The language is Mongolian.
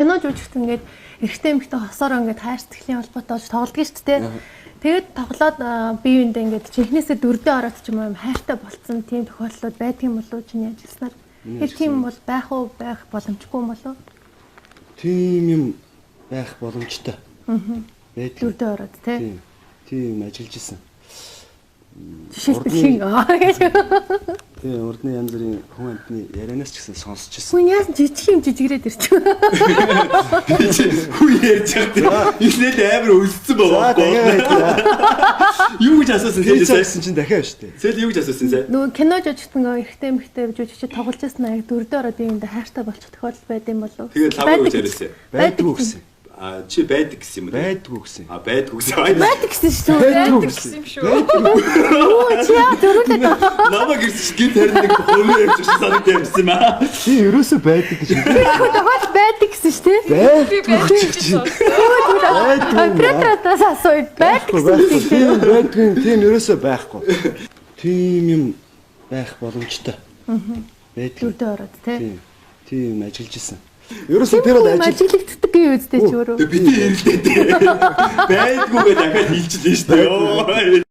Кино жүжигт ингээд эрэгтэй эмэгтэй хосоор ингээд хайр сэтгэлийн холбоотой болж тоглодгийг шүү дээ. Тэгээд тоглоод бие биендээ ингээд чихнээсээ дөрдөө ороод ч юм уу хайртай болцсон тийм тохиолдлууд байдгийн болов чиний ажилласнаар. Тэр тийм бол байх уу байх боломжгүй юм болов? Тийм юм байх боломжтой. Дөрдөө ороод тий. Тийм ажиллаж исэн. Жишээлбэл Тийм урдны янз бүрийн хүн амтны ярианаас ч гэсэн сонсч исэн. хүн яасан жижиг юм жижигрээд ирчихв. Хүн ярьж байгаа. Эхлээд амар өлссөн байгаа. Юу гэж асуусан тийм сайсан чинь дахиад шүү дээ. Сэл юу гэж асуусан сая? Нөгөө кино жүжигт нөгөө эрэгтэй эмэгтэй жүжигч тоглож байсан аяг дөрдөө ороод биендээ хайртай болчих тохиолдол байд юм болов? Тэгээд лаваа гэж яриасан. Байдгүй гэсэн. Чи байдаг гэсэн юм уу? Байдгүй гэсэн. Байдгүй гэсэн. Байдаг гэсэн шүү дээ. Байдгүй гэсэн юм шүү. Юу чи яа дөрүүлээд Намаг ирсэн гинт харин нэг хөрөө явж ирсэн санагдсан юм аа. Тийм ерөөсөө байдаг гэж. тохиолдол байдаг гэсэн шүү дээ. Оператороос асууя байдаг гэсэн тийм. Байдгүй тийм ерөөсөө байхгүй. Тийм юм байх боломжтой. Байдгүй. Дөрдөө ороод тий. Тийм ажиллаж исэн. Ерөөсөө тэр бол ажиглагддаг юм үстэй ч өөрөө. Бид нэр хэлдээ. Байдгүйгээ дахиад хэлчихлээ шүү дээ.